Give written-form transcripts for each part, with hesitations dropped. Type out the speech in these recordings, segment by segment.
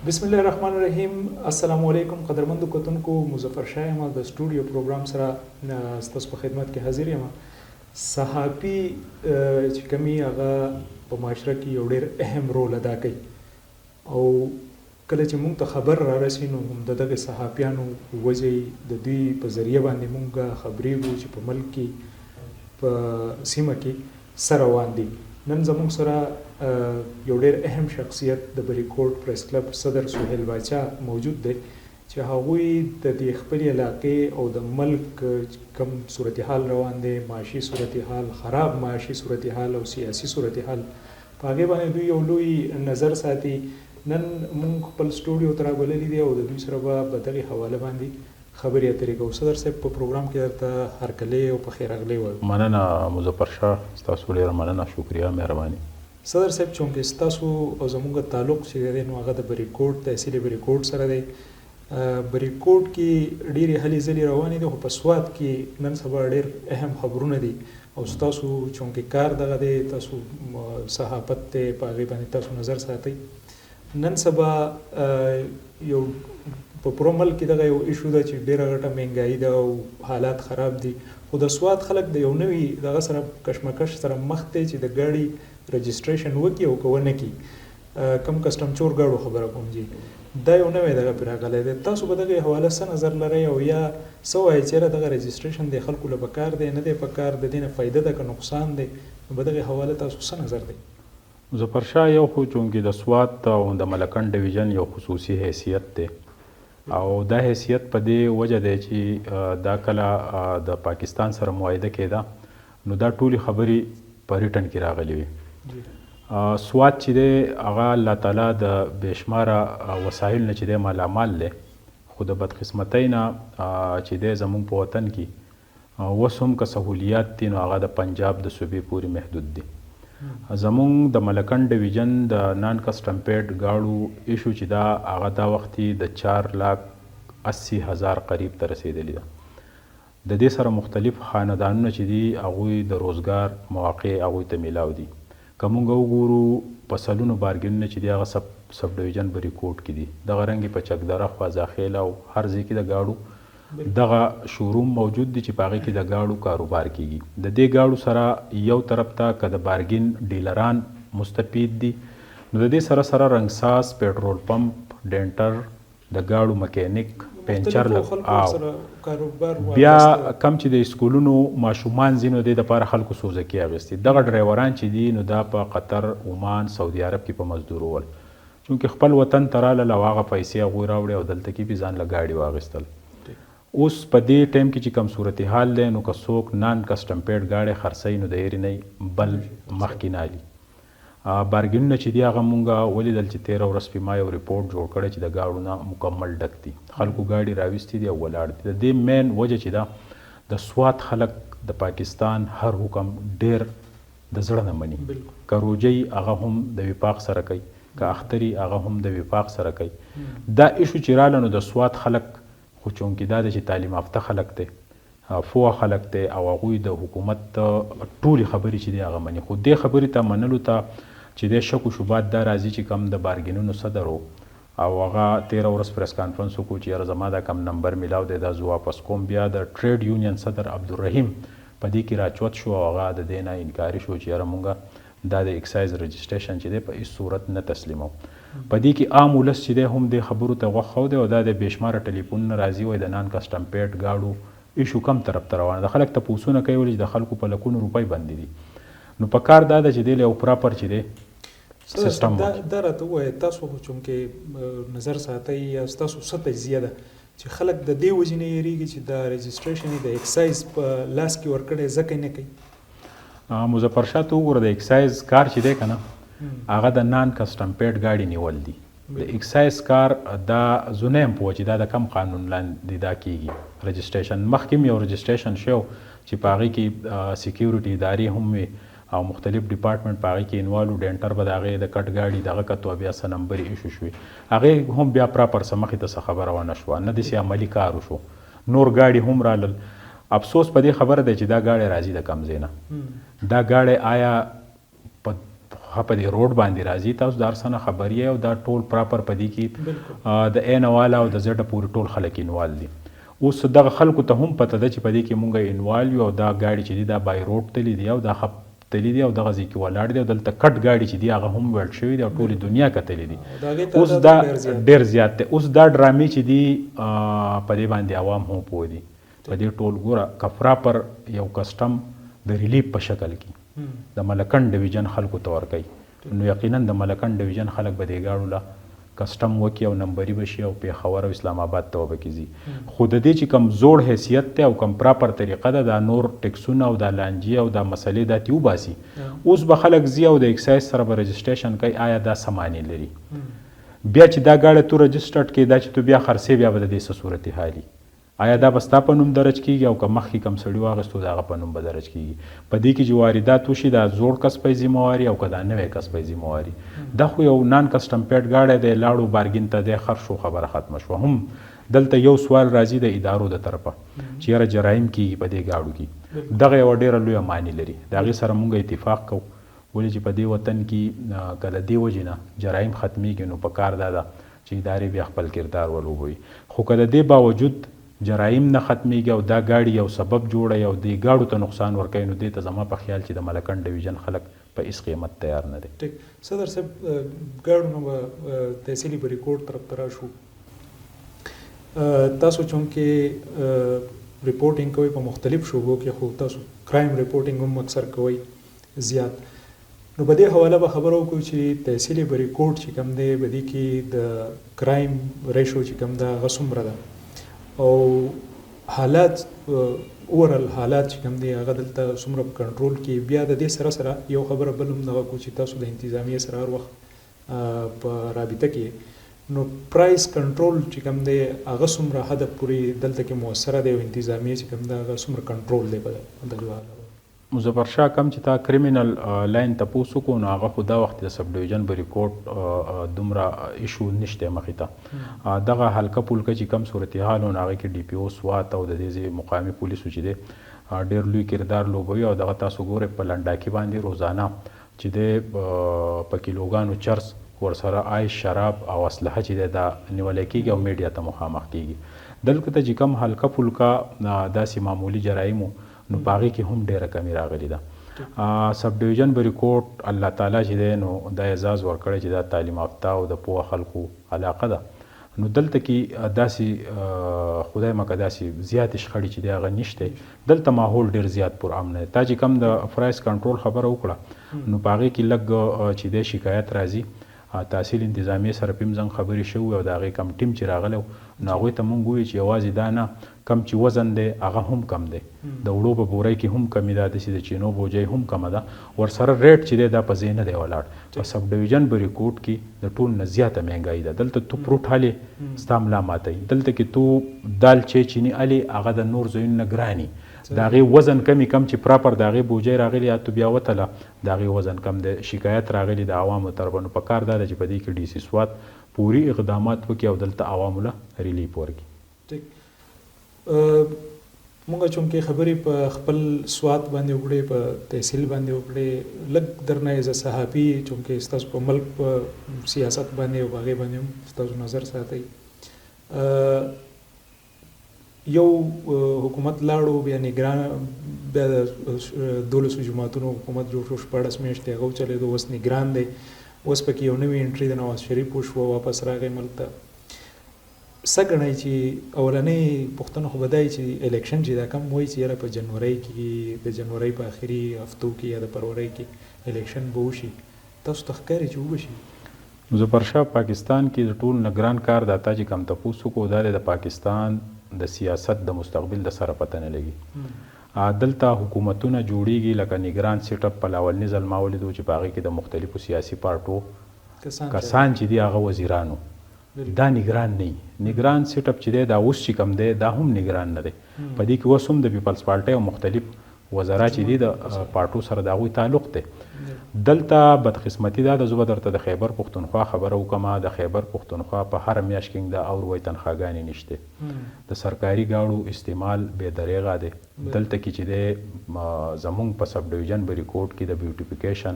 بسم الله الرحمن الرحیم. السلام علیکم قدرمندو کتونکو، مظفر شاه یم د سټوډیو پروګرام سره ستاسو په خدمت کې حاضر یم. صحافي چې کومي هغه په معاشره کې یو ډېر اهم رول ادا کوي او کله چې موږ ته خبر را رسي نو د دغه صحافیانو وجې د دوی په ذریعه باندې موږ خبرېږو چې په ملک کې په سیمه کې څه روان دي. نن زموږ سره یو ډېر اهم شخصیت د بریکوټ پریس کلب صدر سهیل باچا موجود دی چې هغوی د دې خپلې علاقې او د ملک کوم صورتحال روان دی، معاشي صورتحال، خراب معاشي صورتحال او سیاسي صورتحال، په هغې باندې دوی یو لوی نظر ساتي. نن موږ خپل سټوډیو ته رابللي دي او د دوی سره به په دغې حواله باندې خبرې اترې کوو. صدر صاحب په پروګرام کې درته هرکلی او په خیر راغلی وایو. مننه مظفر شاه، ستاسو ډېره مننه، شکریه، مهرباني. صدر صاحب چونکې ستاسو او زموږ تعلق چې دی نو هغه د بریکوټ تحصیل بریکوټ سره دی. بریکوټ کې ډېرې هلې ځلې روانې دي، خو په سوات کې نن سبا ډېر اهم خبرونه دي او ستاسو چونکې کار دغه دی، تاسو صحافت دی، په هغې باندې تاسو نظر ساتئ. نن سبا یو په پوره ملک کې دغه یو ایشو ده چې ډېره غټه مهنګایي ده او حالات خراب دي، خو د سوات خلک د یو نوي دغه سره کشمکش سره مخ دی چې د ګاډي رجسټریشن وکړي او که ونه کړي. کم کسټم چور ګاډو خبره کوم جي، دا یو نوی دغه پرې راغلی دی. تاسو به دغې حواله څه نظر لرئ او یا څه وایئ چې یاره دغه رجسټریشن دی خلکو له پکار دی، نه دی پکار، د دې نه فایده ده که نقصان دی؟ نو په دغې حواله تاسو څه نظر دی؟ مظفر شاه، یو خو چونکې د سوات او د ملکنډ ډویژن یو خصوصي حیثیت دی او دا حیثیت په دې وجه دی چې دا کله د پاکستان سره معاهده کېده نو دا ټولې خبرې په ریټن کې راغلي وي. سوات چې دی هغه الله تعالی د بېشماره وسایل نه چې دی مالامال دی، خو د بدقسمتۍ نه چې دی زموږ په وطن کې اوس هم که سهولیات دي نو هغه د پنجاب د صوبې پورې محدود دي. زموږ د ملکنډ ډویژن د نان کسټم پیډ ګاړو ایشو چې دا هغه دا وختي د 4,80,000 قریب ته رسېدلي ده. د دې سره مختلف خاندانونه چې دي هغوی د روزګار مواقع هغوی ته میلاو دي. که موږ وګورو په سلونو بارګینونه چې دي هغه سب ډویژن بریکوټ کې دي، دغه رنګې په چکدره، خوازاخیل او هر ځای کې د ګاړو دغه شوروم موجود دي چې په هغې کې د ګاړو کاروبار کیږي. د دې ګاړو سره یو طرف ته که د بارګین ډیلران مستفید دي نو د دې سره سره رنګساز، پیټرول پمپ، ډینټر، د ګاړو مکینیک، پنچر بیا کم چې د سکولونو ماشومان ځي نو د دې دپاره خلکو سوزکي اخیستي. دغه ډرایوران چې دي نو دا په قطر، عمان، سعودي عرب کې په مزدور ول، چونکې خپل وطن ته راغلل او هغه پیسې هغوی راوړې او دلته کې بې ځان له ګاډي واخیستل. اوس په دې ټایم کې چې کم صورتحال دی نو که څوک نان کسټم پیډ ګاډی خرڅوي نو د هیرې نه بل مخکې نه علي. بارګینونه چې دي هغه مونږ ولیدل چې 13 ورځ پې ما یو ریپورټ جوړ کړی چې د ګاډو نه مکمل ډک دي، خلکو ګاډي راویستي دي او ولاړ دي. د دې مین وجه چې ده د سوات خلک د پاکستان هر حکم ډېر د زړه نه مني. که روجۍ هغه هم د وفاق سره کوي، که اختري هغه هم د وفاق سره کوي. دا ایشو چې راله نو د سوات خلک خو چونکې دا ده چې تعلیم یافته خلک دی، پوه خلک دی او هغوی د حکومت ټولې خبرې چې دی هغه مني. خو دې خبرې ته منلو ته چې دی شک و شبهات دا راځي چې کم د بارګینونو صدر و او هغه 13 ورځ پریس کانفرنس وکړو چې یاره زما دا کم نمبر میلاو دی دا زه واپس کوم. بیا د ټریډ یونین صدر عبدالرحیم په دې کې راچوت شو او هغه د دې نه انکاري شو چې یاره مونږ دا د اکسایز رجسټریشن چې دی په هېڅ صورت نه تسلیمو. په دې کې عام ولس چې دی هم دې خبرو ته غوږ ښود او دا د بېشماره ټلیفونونه راځي وایي د نان کسټم پیډ ګاډو ایشو کم طرف ته روانه ده. خلک تپوسونه کوي ولې چې د خلکو په لکونو روپۍ بندې دي. نو په کار دا ده چې دی له یو پراپر چې دی سیستم دا راته ووایه. تاسو خو چونکې نظر ساتئ یا ستاسو څه تجزیه ده چې خلک د دې وجې نه یېرېږي چې د رجسټریشن یې د اکسایز په لاس کې ورکړی ځکه نه کوي؟ مظفر شاه ته وګوره، د اکسایز کار چې دی که نه هغه د نان کسټم پیډ ګاډي نیول دي. د اکسایز کار دا زه نه یم پوه چې دا د کم قانون لاندې دا کیږي. رجسټریشن مخکې هم یو رجسټریشن شو چې په هغې کې سیکیورټي ادارې هم وي او مختلف ډپارټمنټ په هغې کې انوالو. ډینټر به د هغې د کټ ګاډي دغه کتو بیا څه نمبرې ایشو شوې، هغې هم بیا پراپر څه مخې ته څه خبره ونه شوه، نه داسې عملي کار وشو. نور ګاډي هم رالل. افسوس په دې خبره دی چې دا ګاډی راځي د کم ځای نه. دا ګاډی آیا په هغه په دې روډ باندې راځي تاسو د هر څه نه خبر یې او دا ټول پراپر په دې کې د عین والا او د زړه پورې ټول خلک انوال دي. اوس دغه خلکو ته هم پته ده چې په دې کې مونږ انوال یو او دا ګاډي چې دي دا بای روډ تللی دی او دا خپ تللی دی او دغه ځای کې ولاړ دی او دلته کټ ګاډي چې دي هغه هم ویلډ شوي دي او ټولې دنیا کتلی دي. اوس دا ډېر زیات دی. اوس دا ډرامې چې دي په دې باندې عوام هم پوه دي په دې ټول. ګوره که پراپر یو کسټم د ریلیف په شکل کې د ملکن ډویژن خلکو ته ورکوي نو یقینا د ملکن ډویژن خلک به دې ګاډو له کسټم وکړي او نمبري بشي او پیښور او اسلام آباد ته وبکې ځي. خو د دې چې کم زوړ حیثیت دی او کم پراپر طریقه ده دا نور ټکسونه او دا لانجې او دا مسلې دا تې وباسي. اوس به خلک ځي او د اکسایز سره به رجسټریشن کوي آیا دا څه معنی لري. بیا چې دا ګاډی تو رجسټرډ کړي دا چې تو بیا خرڅې بیا به د دې څه صورت حالي آیا دا به ستا په نوم درج کېږي او که مخکې کم سړي واخیستو د هغه په نوم به درج کېږي. په دې کې چې واردات وشي دا زوړ کس په ذمهواري او که دا نوی کس په ذمهواري. دا خو یو نان کسټم پیډ ګاډی دی لاړو بارګین ته دی خر شو خبره ختمه شوه. هم دلته یو سوال راځي د ادارو د طرفه چې یاره جرایم کېږي په دې ګاډو کې دغه یوه ډېره لویه معنی لري. د هغې سره مونږ اتفاق کوو ولې چې په دې وطن کې که له دې وجې نه جرایم ختمیږي نو په کار دا ده چې ادارې بیا خپل کردار ولوبوي. خو که د دې باوجود جرایم نه ختمیږي او دا ګاډي یو سبب جوړوي او دې ګاډو ته نقصان ورکوي نو دې ته زما په خیال چې د ملکن ډویژن خلک په هېڅ قیمت تیار نه دی. ټیک صدر صاحب ګاډو نه به تحصیلي بریکوټ طرف ته راشو. تاسو چونکې ریپورټینګ کوئ په مختلف شعبو کې خو تاسو کرایم ریپورټینګ هم اکثر کوئ زیات نو په دې حواله به خبره وکړو چې تحصیلي بریکوټ چې کوم دی په دې کې د کرایم ریشو چې کوم ده هغه څومره ده او حالات اورل حالات چې کوم دی هغه دلته څومره په کنټرول کې. بیا د دې سره سره یو خبره بل هم دغه کو چې تاسو د انتظامیه سره هر وخت په رابطه کې نو پرایس کنټرول چې کوم دی هغه څومره حد پورې دلته کې مؤثره دی او انتظامیه چې کوم دی هغه څومره کنټرول دی په دغه حاله. مظفر شاه کم چې تا کریمینل لاین تپوس وکړو نو هغه خو دا وخت د سب ډویژن بریکوټ دومره ایشو نشته مخې ته. دغه حلقه پولکه چې کم صورتحال و نو هغې کې ډي پي او سوات او د دې ځای مقامي پولیسو چې دی ډېر لوی کردار لوبوي او دغه تاسو ګورئ په لنډاکي باندې روزانه چې دی په کیلوګانو چرس ورسره آیس شراب او اسلحه چې دی دا نیولی کېږي او میډیا ته مخامخ کېږي. دلته ته چې کم حلقه پولکه داسې معمولي جرایمو نو په هغې کې هم ډېره کمی راغلې ده. سب ډویژن بریکوټ الله تعالی چې دی نو دا اعزاز ورکړی چې دا تعلیم یافته او د پوهه خلکو علاقه ده نو دلته کې داسې خدای مکه داسې زیاتې شخړې چې دی هغه نشته. دلته ماحول ډېر زیات پرامن دی. تا چې کم د پرایس کنټرول خبره وکړه نو په هغې کې لږ چې دی شکایت راځي تحصیل انتظامیه سره پیم زنګ خبرې شوي او د هغې کم ټیم چې راغلی نو هغوی ته مونږ ووایو چې یوازې دا نه کم چې وزن دی هغه هم کم دی د وړو په بورۍ کې هم کمي ده داسې د چینو بوجۍ هم کمه ده ورسره ریټ چې دی دا په ځای نه دی ولاړ. په سب ډویژن بریکوټ کې د ټول نه زیاته مهنګایي ده. دلته تو پروټ هلې ستا ملا ماتوي. دلته کې تو دال چیني هلې هغه د نور ځایونو نه ګراني د هغې وزن کم چې پراپر د هغې بوجۍ راغلي یا تو بیا وتله د هغې وزن کم دی. شکایت راغلي د عوامو طرفه نو په کار دا ده چې په دې کې ډي سي سوات پوري اقدامات وکړي او دلته عوامو له ریلیف ورکړي. ټیک مونږ چونکې خبرې په خپل سوات باندې وکړې په تحصیل باندې وکړې لږ درنه ایز صحافي چونکې ستاسو په ملک په سیاست باندې او هغې باندې هم ستاسو نظر ساتئ. یو حکومت لاړو بیا نګران بیا د 12 جماعتونو حکومت جوړ شو 14 میاشتې هغه وچلېدو اوس نګران دی. اوس پکې یو نوی انټري د نواز شریف وشوه واپس راغی ملک ته. څه ګڼئ چې اولنۍ پوښتنه خو به دا چې الیکشن چې دا کم وایي چې یاره په جنورۍ کې د جنورۍ په آخري هفتو کې یا د فروری کې الیکشن به وشي تاسو ته ښکاري چې وبشي؟ مظفر شاه پاکستان کې د ټول نه ګران کار دا تا چې کم تپوس وکړو دا د پاکستان د سیاست د مستقبل د سره پته نه لګي. دلته حکومتونه جوړیږي لکه نگران سیټ اپ په لاولني ځل ما ولیدو چې په هغې کې د مختلفو سیاسي پارټو کسان چې دي هغه وزیرانو دا نگران نه وي. نگران سیټ اپ چې دی دا اوس چې کم دی دا هم نگران نه دی. په دې کې اوس هم د پیپلز پارټۍ او مختلف وزرا چې دي د پارټو سره د هغوی تعلق دی. دلته بدقسمتي دا ده زه به درته د خیبر پښتونخوا خبره وکړم. د خیبر پښتونخوا په هره میاشت کې د اوروی تنخواګانې نشته. د سرکاري ګاړو استعمال بې دریغه دی. دلته کې چې دی زمونږ په سب ډویژن بریکوټ کې د بیوټیفیکیشن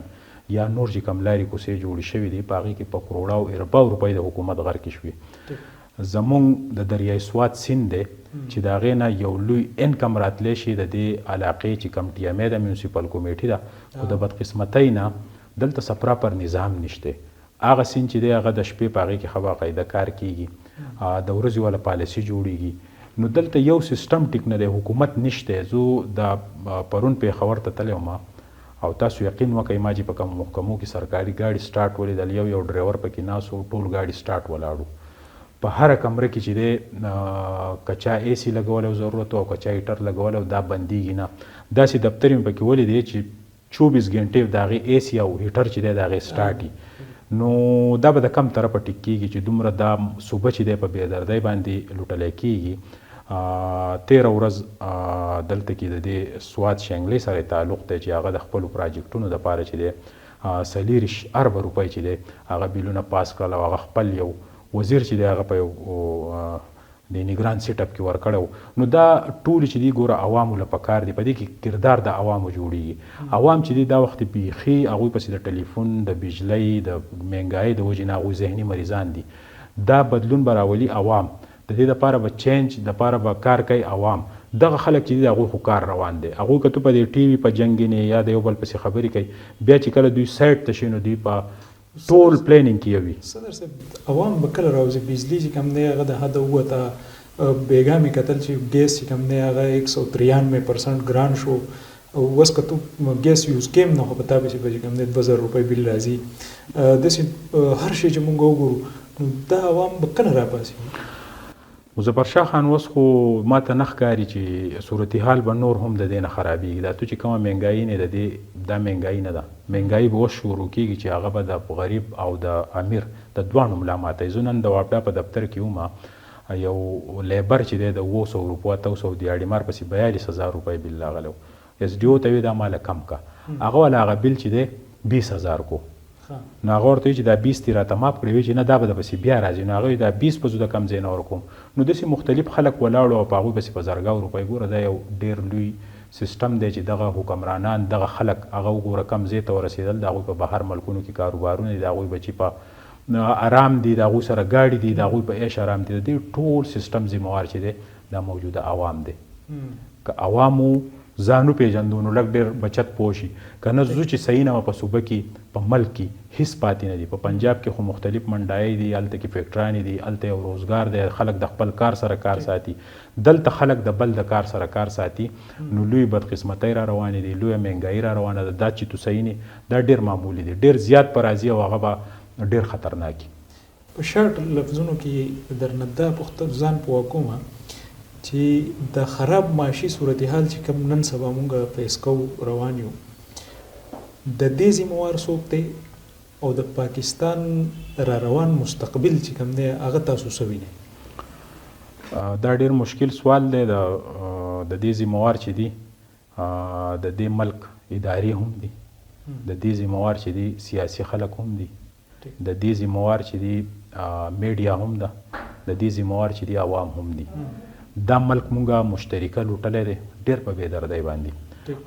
یا نور چې کوم لارې کوڅې جوړې شوي دي په هغې کې په کروړاو ارباو روپۍ د حکومت غرقې شوې. زمونږ د دریای سوات سیند دی چې د هغې نه یو لوی انکم راتلی شي د دې علاقې چې کوم ټي ایم ای د میونسپل کمیټې ده، خو د بدقسمتۍ نه دلته څه پراپر نظام نشته. هغه سیند چې دی هغه د شپې په هغې کې ښه باقاعده کار کیږي، د ورځې والا پالیسي جوړیږي. نو دلته یو سیستم ټیک نه دی، حکومت نشته. زه د پرون پېښور ته تللی وم او تاسو یقین وکئ ما چې په کومو محکمو کې سرکاري ګاډي سټارټ ولیدل، یو ډرایور پکې ناست و، ټول ګاډي سټارټ ولاړو. په هره کمره کې چې دی که چا اے سی لګولی ضرورت او که چا هیټر لګولی دا بندیږي نه. داسې دفتر مې پکې ولیدی چې 24 غنټې د هغې اے سی او هیټر چې دی د هغې سټارټ وي. نو دا به د کم طرفه ټیک کېږي چې دومره دا صوبه چې دی په بېدردۍ باندې لوټلی کېږي. 13 ورځ دلته کې د دې سوات شنګلې سره تعلق دی چې هغه د خپلو پراجیکټونو دپاره چې دی 40 اربه روپۍ چې دی هغه بیلونه پاس کړل او هغه خپل یو وزیر چې دی هغه په یو د نگران سیټ اپ کې ورکړی و. نو دا ټولې چې دي ګوره عوامو له پکار دي، په دې کې کردار د عوامو جوړیږي. عوام چې دي دا وخت بیخي هغوی پسې د ټلیفون د بجلۍ د مهنګایۍ د وجې نه هغوی ذهني مریضان دي. دا بدلون به راولي عوام، د دې دپاره به چینج دپاره به کار کوي عوام. دغه خلک چې دي د هغوی خو کار روان دی. هغوی که تو په دې ټي وي په جنګینې یا د یو بل پسې خبرې کوي، بیا چې کله دوی سایډ ته شي نو دوی په ټول پلانینګ کې یوي. صدر صاحب عوام به کله راوځي بجلي چې کوم دی هغه د حده ووته. بیګا مې کتل چې ګیس چې کوم دی هغه 193% ګران شو. اوس که تو ګیس یوز کیم نه خو په تا پسې به چې کوم دی 2000 روپۍ بیل راځي. داسې هر شی چې مونږ وګورو نو دا عوام به کله راپاسي. مظفر شاه خان اوس خو ما ته نه ښکاري چې صورتحال به نور هم د دې نه خرابېږي. دا تو چې کومه مهنګایي نه د دې دا مهنګایي نه ده. مهنګایي به اوس شروع کېږي چې هغه به د غریب او د امیر د دواړو ملا ماتوي. زه نن د واپډا په دفتر کې وم، یو لیبر چې دی د 200 روپو 800 د اډیمار پسې 42000 روپۍ بیل راغلی و. ایس ډي او ته ویې دا ماله کم کا، هغه والا هغه بیل چې دی 20000 کو. نو هغه ورته وایي چې دا 20 دې راته ماف کړې، وایي چې نه دا به درپسې بیا راځي. نو هغه وایي دا 20 به زه د کم ځای نه ورکوم. نو داسې مختلف خلک ولاړو او په هغوی پسې په زرګاو روپۍ. ګوره دا یو ډېر لوی سیستم دی چې دغه حکمرانان دغه خلک هغه وګوره کم ځای ته ورسېدل. د هغوی په بهر ملکونو کې کاروبارونه دي، د هغوی بچي په آرام دي، د هغوی سره ګاډي دي، د هغوی په عیش آرام دي. د دې ټول سیستم ذموار چې دی دا موجوده عوام دی. که عوامو ځانو پیژندو نو لږ ډېر بچت پوه شي. که نه زو چې صحیح نه په صوبه کې په ملک کې هیڅ پاتې نه دي. په پنجاب کې خو مختلف منډایي دي، هلته کې فیکټرانې دي، هلته یو روزګار دی، خلک د خپل کار سره کار ساتي. دلته خلک د بل د کار سره کار ساتي. نو لوی بدقسمتۍ را روانې دي، لویه مهنګایي را روانه ده. دا چې تو صحیح نه دا ډېر معمولي دي، ډېر زیات به راځي او هغه به ډېر خطرناک. په شارټ لفظونو کې درنه دا پوښتنه ځان پوه کوم چې د خراب معاشي صورتحال چې کوم نن سبا مونږ فیس کوو روان یو، د دې ذموار څوک دی او د پاکستان را روان مستقبل چې کوم دی هغه تاسو څه وینئ؟ دا ډېر مشکل سوال دی. د دې ذموار چې دي د دې ملک ادارې هم دي، د دې ذموار چې دي سیاسي خلک هم دي، د دې ذموار چې دي میډیا هم ده، د دې ذموار چې دي عوام هم دي. دا ملک مونږه مشترکه لوټلی دی ډېر په بېدردۍ باندې،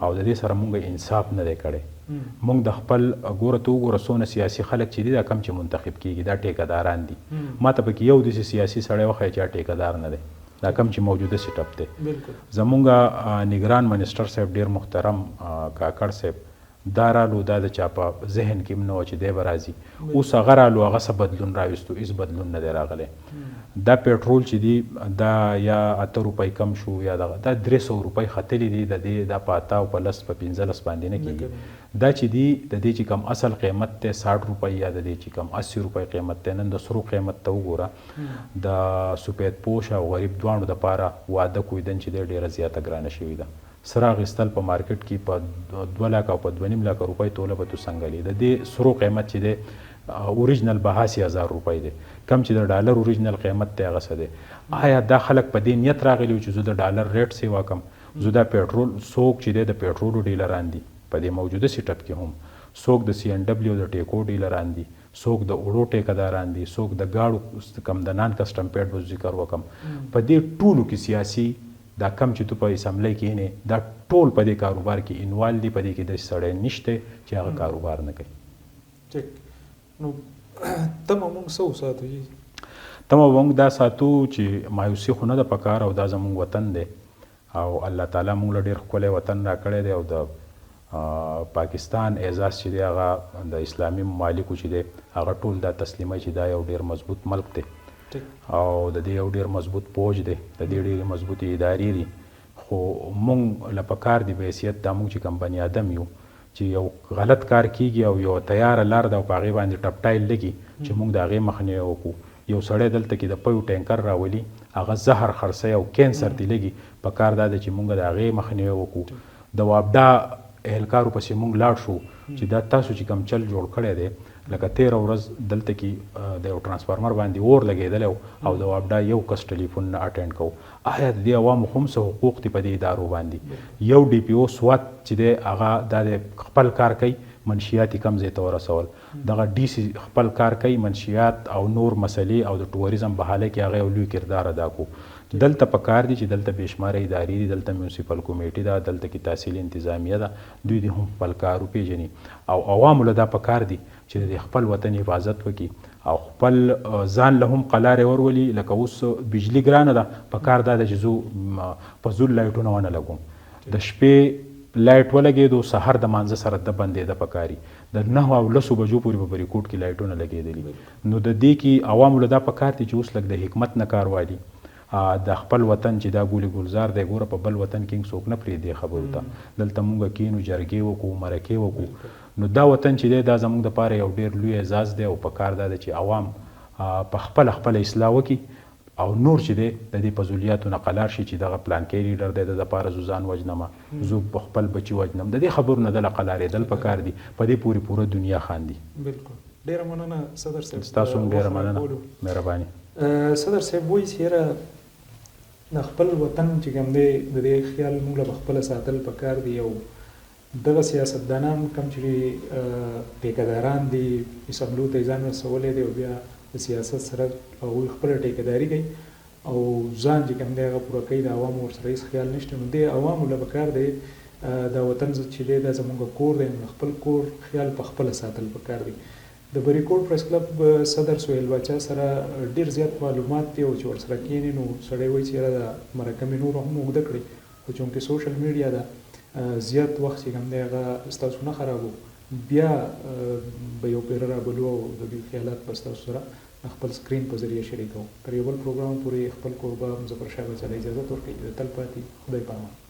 او د دې سره مونږ انصاف نه دی کړی. مونږ د خپل ګوره ته وګوره څونه سیاسي خلک چې دي دا کم چې منتخب کېږي دا ټیکهداران دي. ما ته پکې یو داسې سیاسي سړی وښیه چې هغه ټیکهدار نه دی، دا کم چې موجوده سیټ اپ دی. زمونږ نگران منسټر صاحب ډېر محترم کاکړ صاحب دا رالو، دا د چا په ذهن کې هم نه وه چې دی به راځي. اوس هغه رالو، هغه څه بدلون راوستو، هېڅ بدلون نه دی راغلی. دا پیټرول چې دی دا یا 8 روپۍ کم شو یا دغه دا 300 روپۍ ختلي دي. د دې دا په 8 او په 10 په 15 باندې نه کېږي. دا چې دی د دې چې کم اصل قیمت دی 60 روپۍ یا د دې چې کم 80 روپۍ قیمت دی. نن د سرو قیمت ته وګوره، د سفید پوش او غریب دواړو دپاره واده کویدن چې دی ډېره زیاته ګرانه شوې ده. سره اخیستل په مارکیټ کې په 2 لک او په 2.5 لک روپۍ توله به تو څنګه لي. د دې سرو قیمت چې دی اوریجنل به 80,000 روپۍ دی، کم چې د ډالر اوریجنل قیمت دی هغه څه دی. آیا دا خلک په دې نیت راغلي چې زه د ډالر ریټ سیوا کم؟ زه دا پیټرول څوک چې دی د پیټرولو ډیلران دي په دې موجوده سیټ اپ کې، هم څوک د CNW د ټیکو ډیلران دي، څوک د اوړو ټیکهداران دي، څوک د ګاړو کم د نان کسټم پیډ به ذکر وکم. په دې ټولو کې سیاسي دا کم چې تو په اسمبلی کې نه دا ټول په دې کاروبار کې انوال دي. په دې کې د سړی نشته چې هغه کاروبار نه کوي. ټیک نو تمه مونږ څه وساتو تمه مونږ دا ساتو چې مایوسي خو نه ده پکار او دا زمونږ وطن دی او الله تعالی مونږ له ډېر ښکلی وطن راکړی دی او د پاکستان اعزاز چې دی هغه د اسلامي ممالکو چې دی هغه ټول دا تسلیموي چې دا یو ډېر مضبوط ملک دی او د دې یو ډېر مضبوط پوج دی د دې ډېرې مضبوطې ادارې دي خو مونږ له پکار دی په حیثیت دا مونږ چې کوم بني ادم یو چې یو غلط کار کیږي او یو تیاره لار ده او په هغې باندې ټپټایل لګي چې مونږ د هغې مخنیوی وکړو یو سړی دلته کې د پیو ټینکر راولي هغه زهر خرڅوي او کینسر تی لګي پکار دا ده چې مونږ د هغې مخنیوی وکړو د وابډا اهلکارو پسې مونږ لاړ شو چې دا تاسو چې کوم چل جوړ کړی دی لکه 13 ورځ دلته کې د یو ټرانسفارمر باندې اور لګېدلی او د وابډا یو کس ټلیفون نه اټینډ کوو آیا د دې عوامو هم څه حقوق دي په دې ادارو باندې یو ډي پي او سوات چې دی هغه دا د خپل کار کوي منشیات یې کم ځای ته ورسول دغه ډي سي خپل کار کوي منشیات او نور مسلې او د ټوریزم بحاله کې هغه یو لوی کردار ادا کو دلته پکار دي چې دلته بېشماره ادارې دي دلته میونسپل کمیټې ده دلته کې تحصیل انتظامیه ده دوی دې هم خپل کار وپېژني او عوامو له دا پکار دي چې د خپل وطن حفاظت وکړي او خپل ځان له هم قلارې ورولي لکه اوس بجلي ګرانه ده پکار دا ده چې زه په زول لایټونه ونه لګوم د شپې لایټ ولګېدو سهار د مانځه سره د بندېده پکاري د 9 او 10 بجو پورې په بریکوټ کې لایټونه لګېدلي نو د دې کې عوامو له دا پکار دي چې اوس لږ د حکمت نه کار والي د خپل وطن چې دا ګولي ګلزار دی ګوره په بل وطن کې څوک نه پرېږدي خبرو ته دلته مونږ کینو جرګې وکړو مرکې وکړو نو دا وطن چې دی دا زموږ دپاره یو ډېر لوی اعزاز دی او پکار دا دی چې عوام په خپله اصلاح وکړي او نور چې دی د دې په ذولیاتو نه قلار شي چې دغه پلانکی لیډر دی د دپاره زه ځان وجنمه زه په خپل بچي وجنم د دې خبرو نه دله قلارېدل پکار دي په دې پورې پوره دنیا خاندي بالکل ډېره مننه صدر صاحب ستاسو هم ډېره مننه مهرباني صدر صاحب وایي چې یاره د خپل وطن چې کوم دی د دې خیال موږ له خپله ساتل پکار دي او دغه سیاستدانان کوم چې ټیکهداران دي اسمبلو ته یې ځان رسولی دی او بیا د سیاست سره هغوی خپله ټیکهداري کوي او ځان چې کوم دی هغه پوره کوي د عوامو ورسره هېڅ خیال نشته نو دې عوامو له پکار دی دا وطن چې دی دا زموږ کور دی نو خپل کور خیال په خپله ساتل پکار دی د بریکوټ پریس کلب صدر سهیل باچا سره ډېر زیات معلومات دي او چې ورسره کښېني نو سړی وایي چې یاره دا مرکه مې نور هم اوږده کړې خو چونکې سوشل میډیا ده زیات وخت چې کوم دی هغه ستاسو نه خرابو بیا به یو پیره رابلو او د دوی خیالات به ستاسو سره خپل سکرین په ذریعه شریکوو تر یو بل پروګرام پورې خپل کوربه مظفر شاه باچا ته اجازت ورکوي د تل پاتې خدای پامان